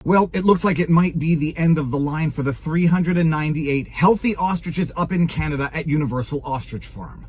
Well, it looks like it might be the end of the line for the 398 healthy ostriches up in Canada at Universal Ostrich Farm.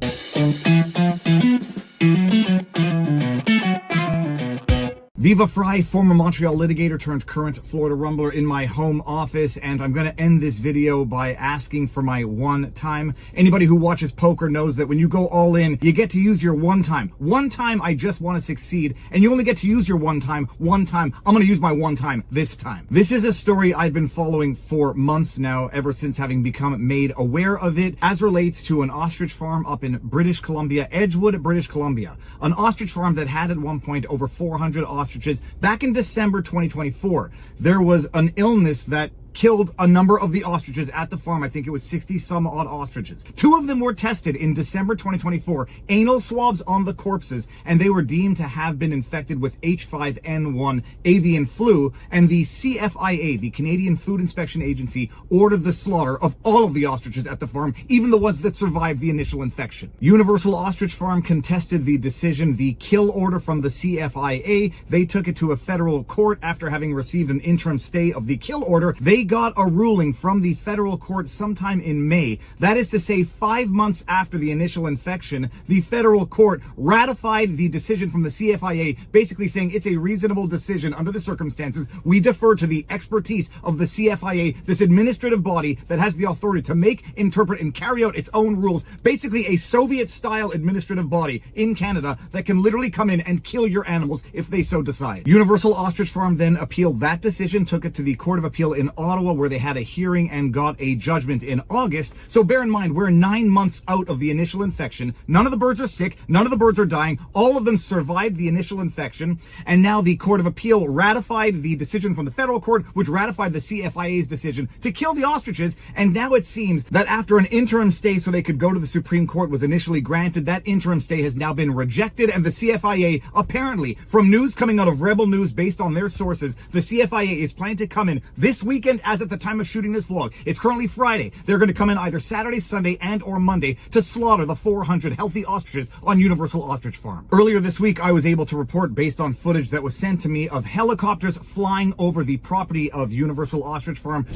Viva Fry, former Montreal litigator turned current Florida rumbler in my home office, and I'm going to end this video by asking for my one time. Anybody who watches poker knows that when you go all in, you get to use your one time. One time, I just want to succeed, and you only get to use your one time. One time, I'm going to use my one time this time. This is a story I've been following for months now, ever since having become made aware of it, as relates to an ostrich farm up in British Columbia, Edgewood, British Columbia. An ostrich farm that had at one point over 400 ostriches. Back in December 2024, there was an illness that killed a number of the ostriches at the farm. I think it was 60 some odd ostriches. 2 of them were tested in December 2024, anal swabs on the corpses, and they were deemed to have been infected with H5N1 avian flu, and the CFIA, the Canadian Food Inspection Agency, ordered the slaughter of all of the ostriches at the farm, even the ones that survived the initial infection. Universal Ostrich Farm contested the decision, the kill order from the CFIA. They took it to a federal court after having received an interim stay of the kill order. They got a ruling from the federal court sometime in May. That is to say, 5 months after the initial infection, the federal court ratified the decision from the CFIA, basically saying it's a reasonable decision under the circumstances. We defer to the expertise of the CFIA, this administrative body that has the authority to make, interpret, and carry out its own rules. Basically a Soviet-style administrative body in Canada that can literally come in and kill your animals if they so decide. Universal Ostrich Farm then appealed that decision, took it to the Court of Appeal in Ottawa, where they had a hearing and got a judgment in August. So bear in mind, we're 9 months out of the initial infection. None of the birds are sick. None of the birds are dying. All of them survived the initial infection. And now the Court of Appeal ratified the decision from the federal court, which ratified the CFIA's decision to kill the ostriches. And now it seems that after an interim stay so they could go to the Supreme Court was initially granted, that interim stay has now been rejected. And the CFIA, apparently, from news coming out of Rebel News based on their sources, the CFIA is planning to come in this weekend as at the time of shooting this vlog. It's currently Friday. They're going to come in either Saturday, Sunday, and or Monday to slaughter the 400 healthy ostriches on Universal Ostrich Farm. Earlier this week, I was able to report, based on footage that was sent to me, of helicopters flying over the property of Universal Ostrich Farm.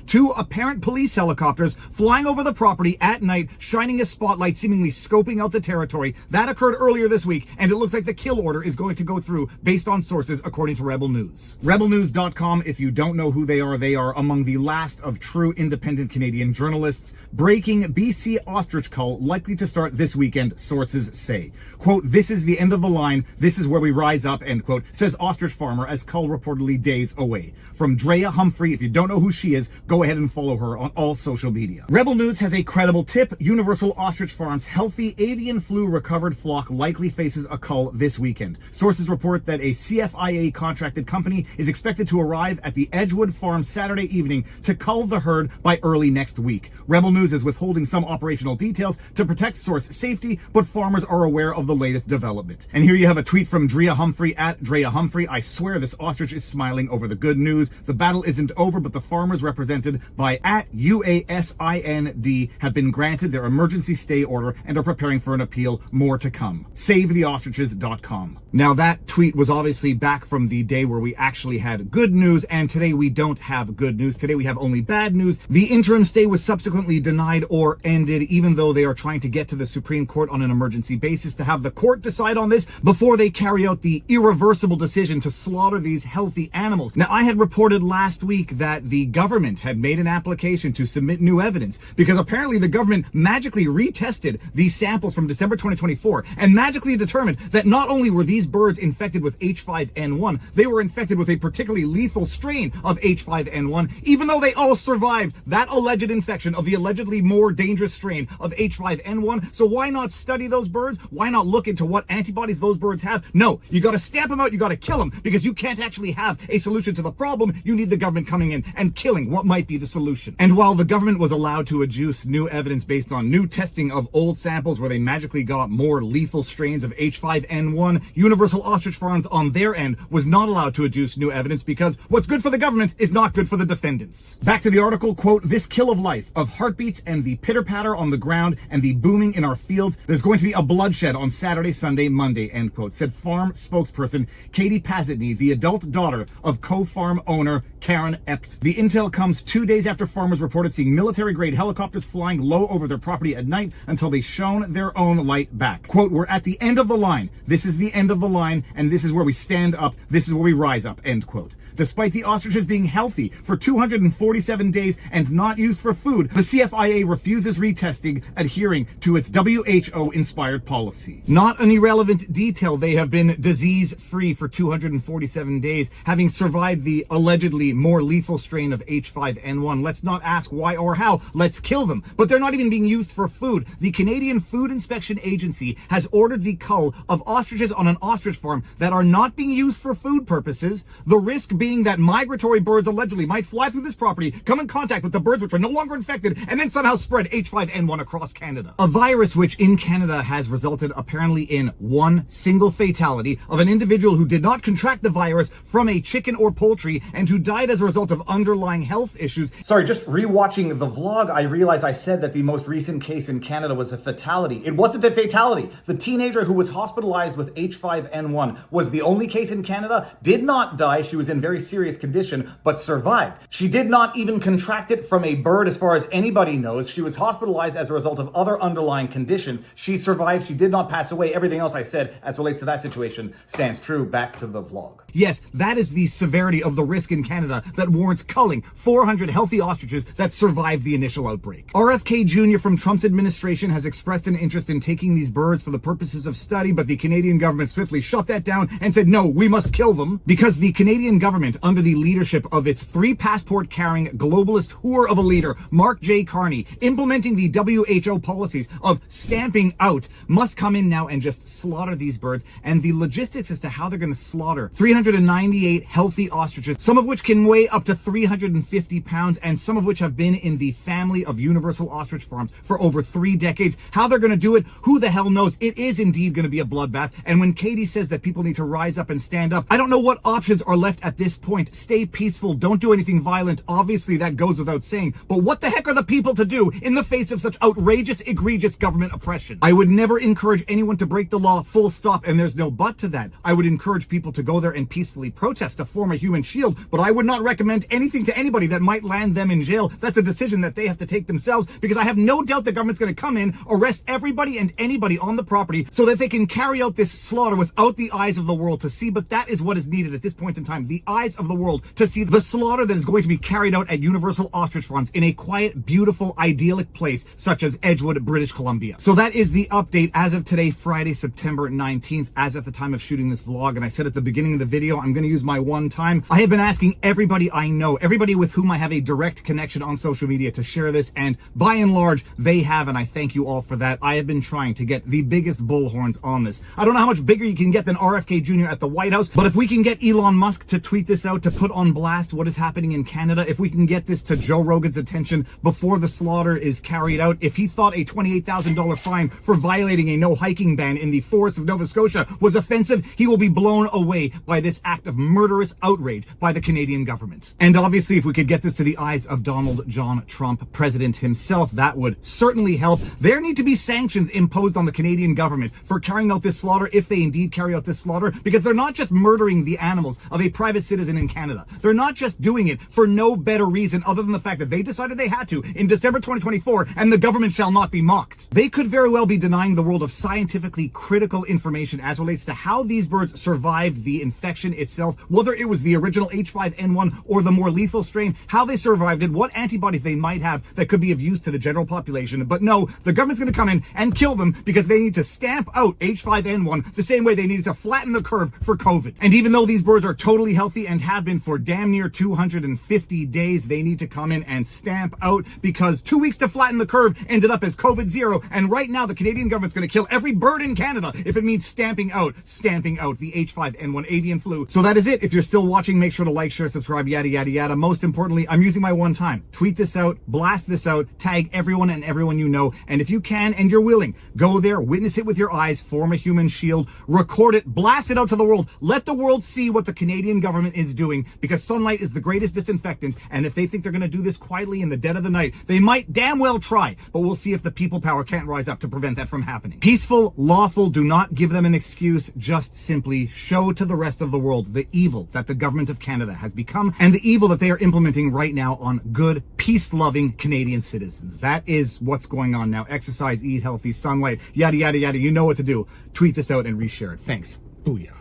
Two apparent police helicopters flying over the property at night, shining a spotlight, seemingly scoping out the territory. That occurred earlier this week, and it looks like the kill order is going to go through based on sources according to Rebel News. Rebelnews.com, if you don't know who they are among the last of true independent Canadian journalists. Breaking: BC ostrich cull likely to start this weekend, sources say. Quote, "This is the end of the line. This is where we rise up," end quote, says ostrich farmer as cull reportedly days away. From Drea Humphrey, if you don't know who she is, go ahead and follow her on all social media. Rebel News has a credible tip. Universal Ostrich Farms' healthy avian flu recovered flock likely faces a cull this weekend. Sources report that a CFIA contracted company is expected to arrive at the Edgewood Farm Saturday evening to cull the herd by early next week. Rebel News is withholding some operational details to protect source safety, but farmers are aware of the latest development. And here you have a tweet from Drea Humphrey at Drea Humphrey. I swear this ostrich is smiling over the good news. The battle isn't over, but the farmers represented by at UASIND have been granted their emergency stay order and are preparing for an appeal. More to come. SaveTheOstriches.com. Now that tweet was obviously back from the day where we actually had good news, and today we don't have good news. Today we have only bad news. The interim stay was subsequently denied or ended, even though they are trying to get to the Supreme Court on an emergency basis to have the court decide on this before they carry out the irreversible decision to slaughter these healthy animals. Now, I had reported last week that the government had made an application to submit new evidence because apparently the government magically retested these samples from December 2024 and magically determined that not only were these birds infected with H5N1, they were infected with a particularly lethal strain of H5N1, even though they all survived that alleged infection of the allegedly more dangerous strain of H5N1. So why not study those birds? Why not look into what antibodies those birds have? No, you got to stamp them out, you got to kill them, because you can't actually have a solution to the problem. You need the government coming in and killing what might be the solution. And while the government was allowed to adduce new evidence based on new testing of old samples where they magically got more lethal strains of H5N1, Universal Ostrich Farms on their end was not allowed to adduce new evidence because what's good for the government is not good for the defendants. Back to the article, quote, this kill of life, of heartbeats and the pitter-patter on the ground and the booming in our fields, there's going to be a bloodshed on Saturday, Sunday, Monday, end quote, said farm spokesperson Katie Pazitny, the adult daughter of co-farm owner Karen Epps. The intel comes 2 days after farmers reported seeing military-grade helicopters flying low over their property at night until they shone their own light back. Quote, we're at the end of the line. This is the end of the line, and this is where we stand up. This is where we rise up, end quote. Despite the ostriches being healthy for 247 days and not used for food, the CFIA refuses retesting, adhering to its WHO-inspired policy. Not an irrelevant detail, they have been disease-free for 247 days, having survived the allegedly more lethal strain of H5N1. Let's not ask why or how, let's kill them. But they're not even being used for food. The Canadian Food Inspection Agency has ordered the cull of ostriches on an ostrich farm that are not being used for food purposes, the risk being that migratory birds allegedly might fly through this property, come in contact with the birds which are no longer infected, and then somehow spread H5N1 across Canada. A virus which in Canada has resulted apparently in one single fatality of an individual who did not contract the virus from a chicken or poultry and who died as a result of underlying health issues. Sorry, just rewatching the vlog, I realized I said that the most recent case in Canada was a fatality. It wasn't a fatality. The teenager who was hospitalized with H5N1 was the only case in Canada, did not die. She was in very serious condition, but survived. She did not even contract it from a bird as far as anybody knows. She was hospitalized as a result of other underlying conditions. She survived. She did not pass away. Everything else I said as relates to that situation stands true. Back to the vlog. Yes, that is the severity of the risk in Canada that warrants culling 400 healthy ostriches that survived the initial outbreak. RFK Jr. from Trump's administration has expressed an interest in taking these birds for the purposes of study, but the Canadian government swiftly shut that down and said, no, we must kill them, because the Canadian government, under the leadership of its 3 passport-carrying globalist whore of a leader, Mark J. Carney, implementing the WHO policies of stamping out, must come in now and just slaughter these birds. And the logistics as to how they're going to slaughter 398 healthy ostriches, some of which can weigh up to 350 pounds, and some of which have been in the family of Universal Ostrich Farms for over 3 decades. How they're going to do it, who the hell knows? It is indeed going to be a bloodbath. And when Katie says that people need to rise up and stand up, I don't know what options are left at this point. Stay peaceful. Don't do anything violent. Obviously, that goes without saying. But what the heck are the people to do in the face of such outrageous, egregious government oppression? I would never encourage anyone to break the law, full stop, and there's no but to that. I would encourage people to go there and peacefully protest to form a human shield, but I would not recommend anything to anybody that might land them in jail. That's a decision that they have to take themselves, because I have no doubt the government's going to come in, arrest everybody and anybody on the property so that they can carry out this slaughter without the eyes of the world to see. But that is what is needed at this point in time, the eyes of the world to see the slaughter that is going to be carried out at Universal Ostrich Farms in a quiet, beautiful, idyllic place such as Edgewood, British Columbia. So that is the update as of today, Friday, September 19th, as at the time of shooting this vlog. And I said at the beginning of the video, I'm going to use my one time. I have been asking everybody I know, everybody with whom I have a direct connection on social media to share this, and by and large, they have, and I thank you all for that. I have been trying to get the biggest bullhorns on this. I don't know how much bigger you can get than RFK Jr. at the White House, but if we can get Elon Musk to tweet this out, to put on blast what is happening in Canada, if we can get this to Joe Rogan's attention before the slaughter is carried out, if he thought a $28,000 fine for violating a no hiking ban in the forests of Nova Scotia was offensive, he will be blown away by this act of murderous outrage by the Canadian government. And obviously, if we could get this to the eyes of Donald John Trump, president himself, that would certainly help. There need to be sanctions imposed on the Canadian government for carrying out this slaughter, if they indeed carry out this slaughter, because they're not just murdering the animals of a private citizen in Canada. They're not just doing it for no better reason other than the fact that they decided they had to in December 2024, and the government shall not be mocked. They could very well be denying the world of scientifically critical information as relates to how these birds survived the infection itself, whether it was the original H5N1 or the more lethal strain, how they survived it, what antibodies they might have that could be of use to the general population. But no, the government's going to come in and kill them because they need to stamp out H5N1 the same way they needed to flatten the curve for COVID. And even though these birds are totally healthy and have been for damn near 250 days, they need to come in and stamp out, because 2 weeks to flatten the curve ended up as COVID 0. And right now the Canadian government's going to kill every bird in Canada if it means stamping out the H5N1 avian flu. So that is it. If you're still watching, make sure to like, share, subscribe, yada, yada, yada. Most importantly, I'm using my one time. Tweet this out, blast this out, tag everyone and everyone you know. And if you can and you're willing, go there, witness it with your eyes, form a human shield, record it, blast it out to the world. Let the world see what the Canadian government is doing, because sunlight is the greatest disinfectant. And if they think they're going to do this quietly in the dead of the night, they might damn well try. But we'll see if the people power can't rise up to prevent that from happening. Peaceful, lawful, do not give them an excuse. Just simply show to the rest of the world the evil that the government of Canada has become, and the evil that they are implementing right now on good, peace-loving Canadian citizens. That is what's going on now. Exercise, eat healthy, sunlight, yada, yada, yada. You know what to do. Tweet this out and reshare it. Thanks. Booyah.